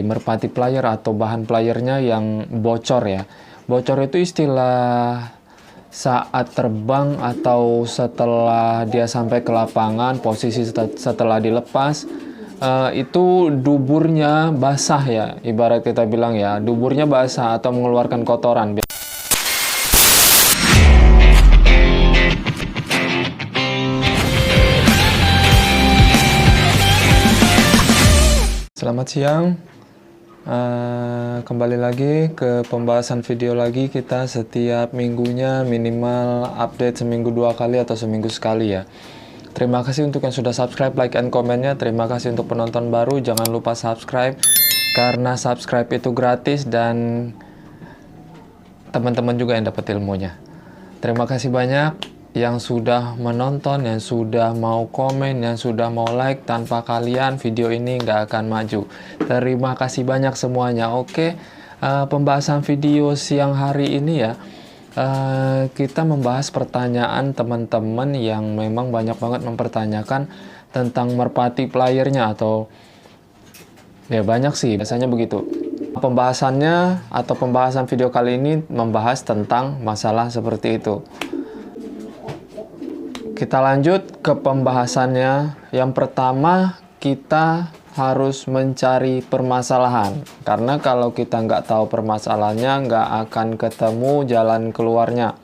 merpati player atau bahan playernya yang bocor ya. Bocor itu istilah saat terbang atau setelah dia sampai ke lapangan, posisi setelah dilepas, itu duburnya basah ya, ibarat kita bilang ya, duburnya basah atau mengeluarkan kotoran. Selamat siang. Kembali lagi ke pembahasan video lagi. Kita setiap minggunya minimal update seminggu 2 kali atau seminggu sekali ya. Terima kasih untuk yang sudah subscribe, like, and komennya. Terima kasih untuk penonton baru. Jangan lupa subscribe, karena subscribe itu gratis dan teman-teman juga yang dapat ilmunya. Terima kasih banyak yang sudah menonton, yang sudah mau komen, yang sudah mau like. Tanpa kalian video ini nggak akan maju. Terima kasih banyak semuanya. Oke, pembahasan video siang hari ini ya, kita membahas pertanyaan teman-teman yang memang banyak banget mempertanyakan tentang merpati playernya, atau ya banyak sih biasanya begitu. Pembahasannya atau pembahasan video kali ini membahas tentang masalah seperti itu. Kita lanjut ke pembahasannya. Yang pertama, kita harus mencari permasalahan. Karena kalau kita nggak tahu permasalahannya, nggak akan ketemu jalan keluarnya.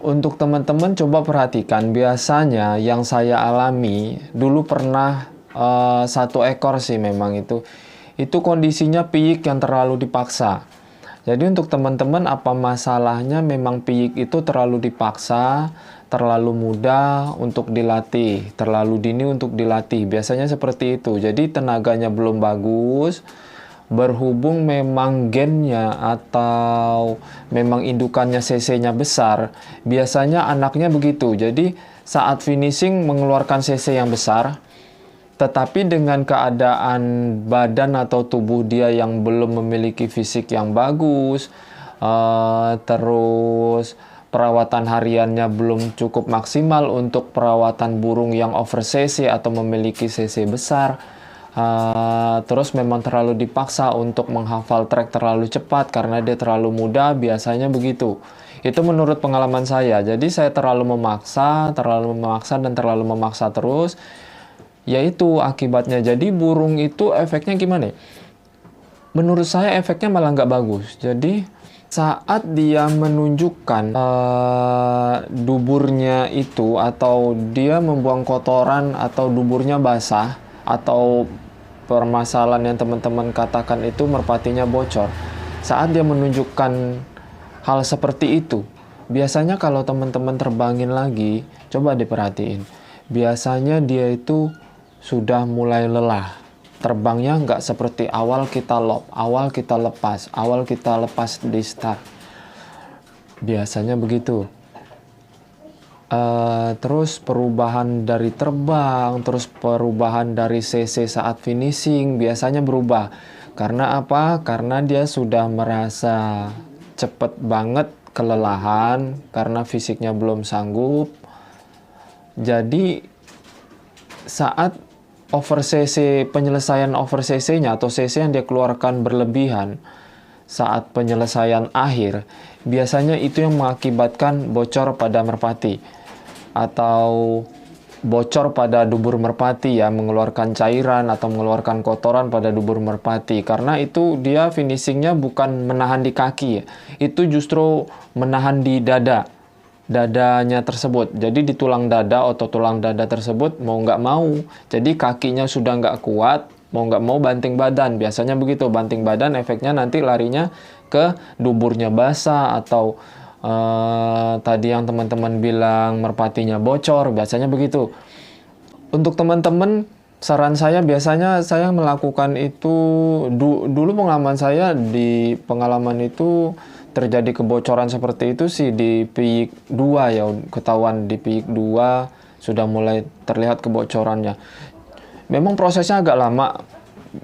Untuk teman-teman coba perhatikan, biasanya yang saya alami, dulu pernah 1 ekor sih memang itu kondisinya piyik yang terlalu dipaksa. Jadi untuk teman-teman, apa masalahnya memang piyik itu terlalu dipaksa, terlalu muda untuk dilatih, terlalu dini untuk dilatih. Biasanya seperti itu. Jadi tenaganya belum bagus, berhubung memang gennya atau memang indukannya cc-nya besar, biasanya anaknya begitu. Jadi saat finishing mengeluarkan cc yang besar, tetapi dengan keadaan badan atau tubuh dia yang belum memiliki fisik yang bagus, terus perawatan hariannya belum cukup maksimal untuk perawatan burung yang over cc atau memiliki cc besar, terus memang terlalu dipaksa untuk menghafal track terlalu cepat karena dia terlalu muda, biasanya begitu. Itu menurut pengalaman saya. Jadi saya terlalu memaksa dan terlalu memaksa terus. Yaitu akibatnya jadi burung itu efeknya gimana? Menurut saya efeknya malah nggak bagus. Jadi saat dia menunjukkan duburnya itu, atau dia membuang kotoran atau duburnya basah, atau permasalahan yang teman-teman katakan itu merpatinya bocor. Saat dia menunjukkan hal seperti itu, biasanya kalau teman-teman terbangin lagi, coba diperhatiin. Biasanya dia itu sudah mulai lelah. Terbangnya nggak seperti awal kita lob, awal kita lepas di start. Biasanya begitu. Terus perubahan dari terbang, terus perubahan dari cc saat finishing, biasanya berubah. Karena apa? Karena dia sudah merasa cepet banget kelelahan, karena fisiknya belum sanggup. Jadi saat over cc, penyelesaian over cc-nya atau cc yang dia keluarkan berlebihan saat penyelesaian akhir, biasanya itu yang mengakibatkan bocor pada merpati atau bocor pada dubur merpati ya, mengeluarkan cairan atau mengeluarkan kotoran pada dubur merpati. Karena itu dia finishingnya bukan menahan di kaki ya, itu justru menahan di dadanya tersebut. Jadi di tulang dada, otot tulang dada tersebut mau nggak mau, jadi kakinya sudah nggak kuat, mau nggak mau banting badan. Biasanya begitu, banting badan efeknya nanti larinya ke duburnya basah, atau tadi yang teman-teman bilang merpatinya bocor, biasanya begitu. Untuk teman-teman, saran saya biasanya saya melakukan itu, dulu pengalaman saya, di pengalaman itu terjadi kebocoran seperti itu sih di piyik 2 ya, ketahuan di piyik 2 sudah mulai terlihat kebocorannya. Memang prosesnya agak lama,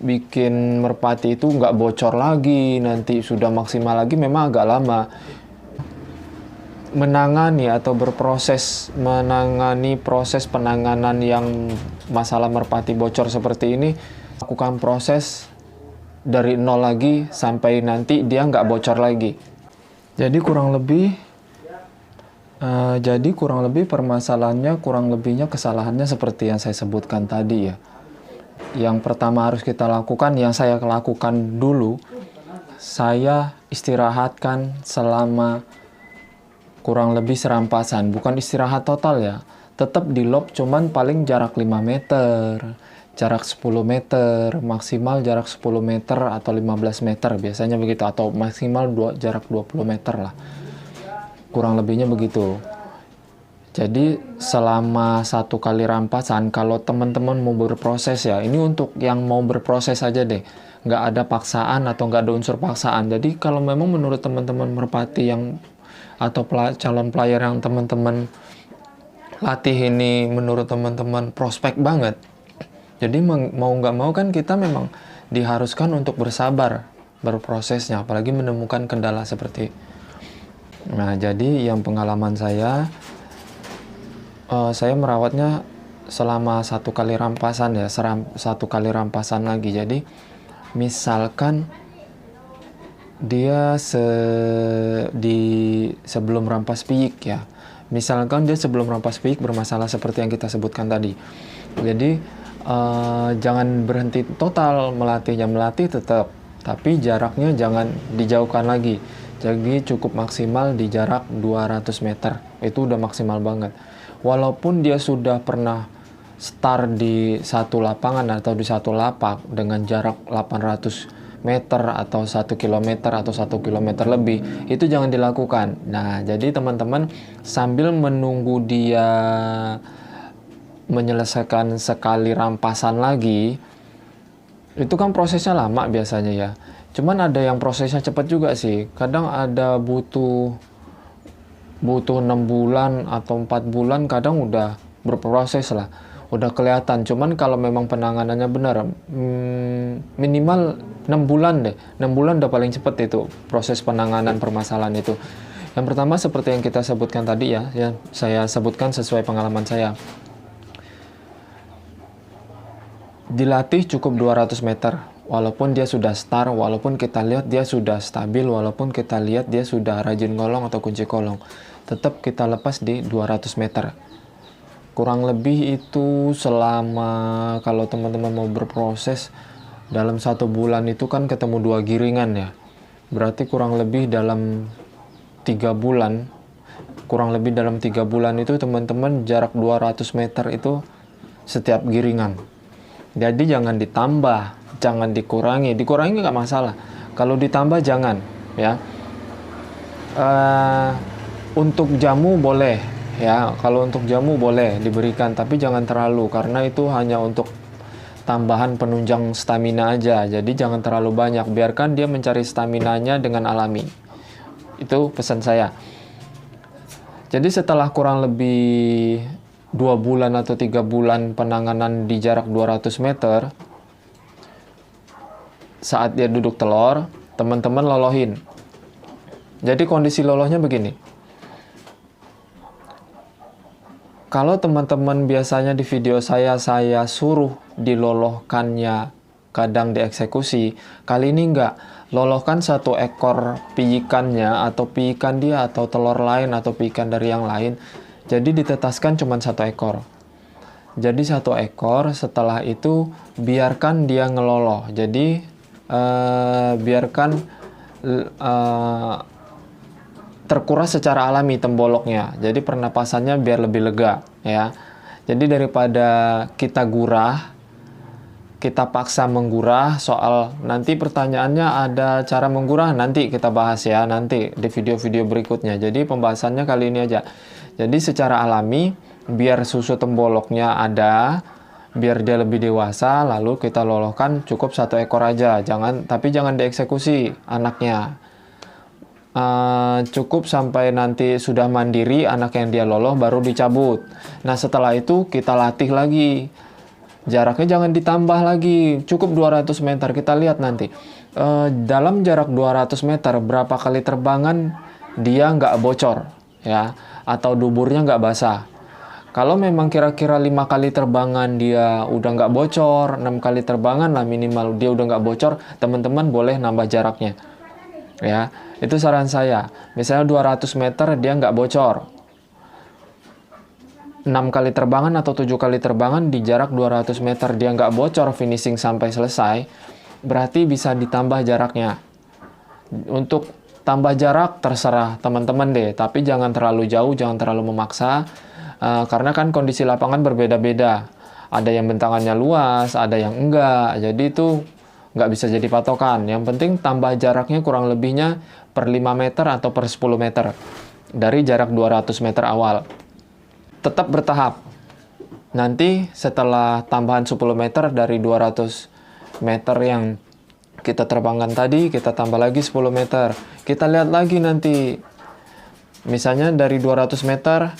bikin merpati itu nggak bocor lagi, nanti sudah maksimal lagi, memang agak lama. Menangani atau menangani proses penanganan yang masalah merpati bocor seperti ini, lakukan proses dari nol lagi sampai nanti dia nggak bocor lagi. Jadi kurang lebih permasalahannya, kurang lebihnya kesalahannya seperti yang saya sebutkan tadi ya. Yang pertama harus kita lakukan, yang saya lakukan dulu, saya istirahatkan selama kurang lebih serampasan. Bukan istirahat total ya, tetap di lob cuman paling jarak 5 meter, jarak 10 meter, maksimal jarak 10 meter atau 15 meter biasanya begitu, atau maksimal jarak 20 meter lah. Kurang lebihnya begitu. Jadi selama 1 kali rampasan, kalau teman-teman mau berproses ya, ini untuk yang mau berproses aja deh, nggak ada paksaan atau nggak ada unsur paksaan. Jadi kalau memang menurut teman-teman merpati yang atau calon player yang teman-teman latih ini menurut teman-teman prospek banget, jadi mau nggak mau kan kita memang diharuskan untuk bersabar berprosesnya, apalagi menemukan kendala seperti. Nah jadi yang pengalaman saya merawatnya selama 1 kali rampasan ya, 1 kali rampasan lagi. Jadi misalkan dia sebelum rampas piyik ya, misalkan dia sebelum rampas piyik bermasalah seperti yang kita sebutkan tadi. Jadi jangan berhenti total melatihnya, melatih tetap, tapi jaraknya jangan dijauhkan lagi. Jadi cukup maksimal di jarak 200 meter, itu udah maksimal banget. Walaupun dia sudah pernah start di satu lapangan atau di satu lapak dengan jarak 800 meter atau 1 kilometer atau 1 kilometer lebih, itu jangan dilakukan. Nah, jadi teman-teman sambil menunggu dia menyelesaikan sekali rampasan lagi, itu kan prosesnya lama biasanya ya. Cuman ada yang prosesnya cepat juga sih. Kadang ada butuh 6 bulan atau 4 bulan, kadang udah berproses lah, udah kelihatan. Cuman kalau memang penanganannya benar, minimal 6 bulan deh. 6 bulan udah paling cepat itu proses penanganan permasalahan itu. Yang pertama seperti yang kita sebutkan tadi ya, saya sebutkan sesuai pengalaman saya. Dilatih cukup 200 meter. Walaupun dia sudah start, walaupun kita lihat dia sudah stabil, walaupun kita lihat dia sudah rajin kolong atau kunci kolong, tetap kita lepas di 200 meter. Kurang lebih itu selama, kalau teman-teman mau berproses, dalam 1 bulan itu kan ketemu 2 giringan ya. Berarti kurang lebih dalam 3 bulan, itu teman-teman jarak 200 meter itu setiap giringan. Jadi jangan ditambah, jangan dikurangi nggak masalah. Kalau ditambah jangan ya. Untuk jamu boleh ya, kalau untuk jamu boleh diberikan, tapi jangan terlalu, karena itu hanya untuk tambahan penunjang stamina aja. Jadi jangan terlalu banyak, biarkan dia mencari staminanya dengan alami. Itu pesan saya. Jadi setelah kurang lebih 2 bulan atau 3 bulan penanganan di jarak 200 meter, saat dia duduk telur, teman-teman lolohin. Jadi kondisi lolohnya begini. Kalau teman-teman biasanya di video saya suruh dilolohkannya, kadang dieksekusi. Kali ini enggak. Lolohkan 1 ekor piyikannya, atau piyikan dia, atau telur lain, atau piyikan dari yang lain. Jadi ditetaskan cuma 1 ekor. Jadi 1 ekor, setelah itu biarkan dia ngeloloh. Jadi biarkan terkuras secara alami temboloknya. Jadi pernapasannya biar lebih lega ya. Jadi daripada kita gurah, kita paksa menggurah, soal nanti pertanyaannya ada cara menggurah, nanti kita bahas ya, nanti di video-video berikutnya. Jadi pembahasannya kali ini aja. Jadi secara alami, biar susu temboloknya ada, biar dia lebih dewasa, lalu kita lolohkan cukup 1 ekor aja. Tapi jangan dieksekusi anaknya. Cukup sampai nanti sudah mandiri, anak yang dia loloh baru dicabut. Nah setelah itu kita latih lagi. Jaraknya jangan ditambah lagi, cukup 200 meter. Kita lihat nanti. Dalam jarak 200 meter, berapa kali terbangan dia nggak bocor ya, atau duburnya nggak basah. Kalau memang kira-kira 5 kali terbangan dia udah nggak bocor, 6 kali terbangan lah minimal dia udah nggak bocor, teman-teman boleh nambah jaraknya. Ya, itu saran saya. Misalnya 200 meter dia nggak bocor. 6 kali terbangan atau 7 kali terbangan di jarak 200 meter dia nggak bocor finishing sampai selesai, berarti bisa ditambah jaraknya. Untuk tambah jarak terserah teman-teman deh, tapi jangan terlalu jauh, jangan terlalu memaksa. Karena kan kondisi lapangan berbeda-beda. Ada yang bentangannya luas, ada yang enggak. Jadi itu nggak bisa jadi patokan. Yang penting tambah jaraknya kurang lebihnya per 5 meter atau per 10 meter dari jarak 200 meter awal. Tetap bertahap. Nanti setelah tambahan 10 meter dari 200 meter yang kita terbangkan tadi, kita tambah lagi 10 meter. Kita lihat lagi nanti. Misalnya dari 200 meter,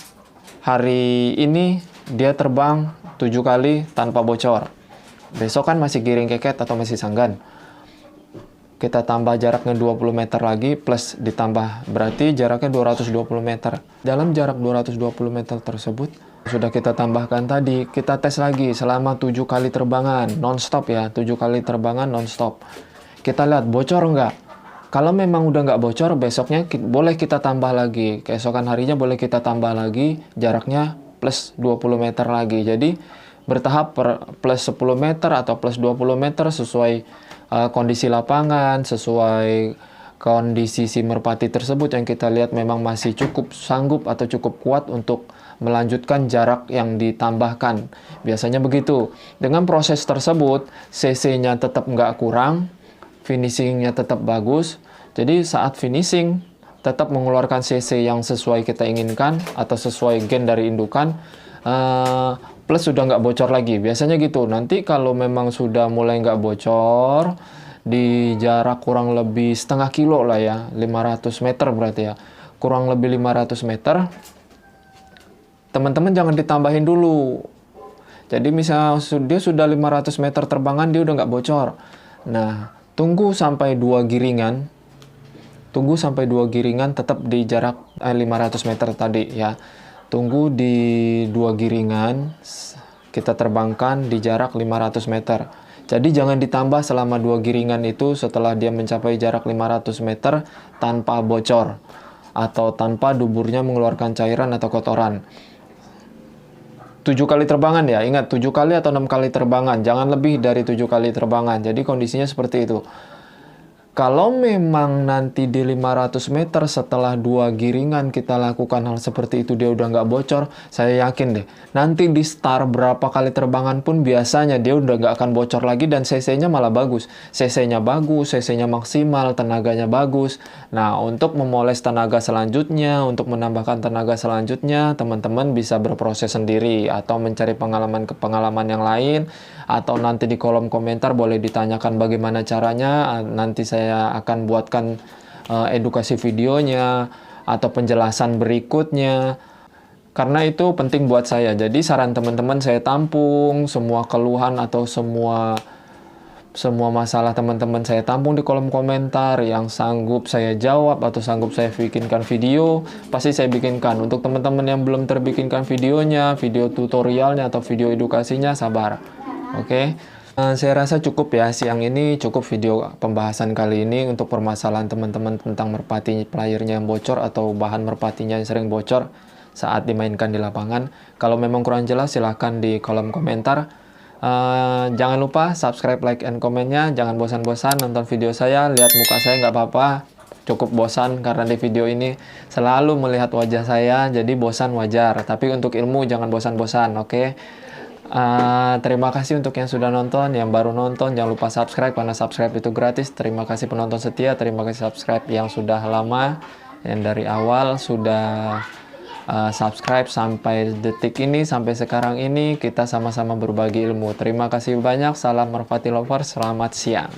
hari ini dia terbang 7 kali tanpa bocor. Besok kan masih giring keket atau masih sanggan. Kita tambah jaraknya 20 meter lagi plus ditambah berarti jaraknya 220 meter. Dalam jarak 220 meter tersebut sudah kita tambahkan tadi, kita tes lagi selama 7 kali terbangan non-stop ya, 7 kali terbangan non-stop. Kita lihat bocor nggak. Kalau memang udah nggak bocor, besoknya boleh kita tambah lagi. Keesokan harinya boleh kita tambah lagi, jaraknya plus 20 meter lagi. Jadi bertahap plus 10 meter atau plus 20 meter sesuai kondisi lapangan, sesuai kondisi si merpati tersebut yang kita lihat memang masih cukup sanggup atau cukup kuat untuk melanjutkan jarak yang ditambahkan. Biasanya begitu. Dengan proses tersebut, CC-nya tetap nggak kurang, finishingnya tetap bagus. Jadi saat finishing tetap mengeluarkan CC yang sesuai kita inginkan atau sesuai gen dari indukan, plus sudah nggak bocor lagi. Biasanya gitu. Nanti kalau memang sudah mulai nggak bocor di jarak kurang lebih setengah kilo lah ya, 500 meter berarti ya, kurang lebih 500 meter, teman-teman jangan ditambahin dulu. Jadi misalnya dia sudah 500 meter terbangan dia udah nggak bocor. Nah, tunggu sampai 2 giringan. Tunggu sampai 2 giringan tetap di jarak 500 meter tadi ya. Tunggu di 2 giringan, kita terbangkan di jarak 500 meter. Jadi jangan ditambah selama 2 giringan itu setelah dia mencapai jarak 500 meter tanpa bocor atau tanpa duburnya mengeluarkan cairan atau kotoran. 7 kali terbangan ya, ingat 7 kali atau 6 kali terbangan, jangan lebih dari 7 kali terbangan. Jadi kondisinya seperti itu. Kalau memang nanti di 500 meter setelah 2 giringan kita lakukan hal seperti itu dia udah nggak bocor, saya yakin deh nanti di start berapa kali terbangan pun biasanya dia udah nggak akan bocor lagi dan CC-nya malah bagus. CC-nya bagus, CC-nya maksimal, tenaganya bagus. Nah, untuk memoles tenaga selanjutnya, untuk menambahkan tenaga selanjutnya, teman-teman bisa berproses sendiri atau mencari pengalaman yang lain, atau nanti di kolom komentar boleh ditanyakan bagaimana caranya. Nanti saya akan buatkan edukasi videonya atau penjelasan berikutnya. Karena itu penting buat saya. Jadi saran teman-teman saya tampung semua keluhan atau semua masalah teman-teman saya tampung di kolom komentar. Yang sanggup saya jawab atau sanggup saya bikinkan video, pasti saya bikinkan. Untuk teman-teman yang belum terbikinkan videonya, video tutorialnya atau video edukasinya, sabar. Oke. Saya rasa cukup ya, siang ini cukup video pembahasan kali ini untuk permasalahan teman-teman tentang merpati playernya yang bocor atau bahan merpatinya yang sering bocor saat dimainkan di lapangan. Kalau memang kurang jelas silahkan di kolom komentar. Jangan lupa subscribe, like, and komennya. Jangan bosan-bosan nonton video saya, lihat muka saya nggak apa-apa. Cukup bosan karena di video ini selalu melihat wajah saya, jadi bosan wajar. Tapi untuk ilmu jangan bosan-bosan, oke? Terima kasih untuk yang sudah nonton, yang baru nonton jangan lupa subscribe karena subscribe itu gratis. Terima kasih penonton setia, terima kasih subscribe yang sudah lama, yang dari awal sudah subscribe sampai detik ini, sampai sekarang ini kita sama-sama berbagi ilmu. Terima kasih banyak, salam Merpati Lovers, selamat siang.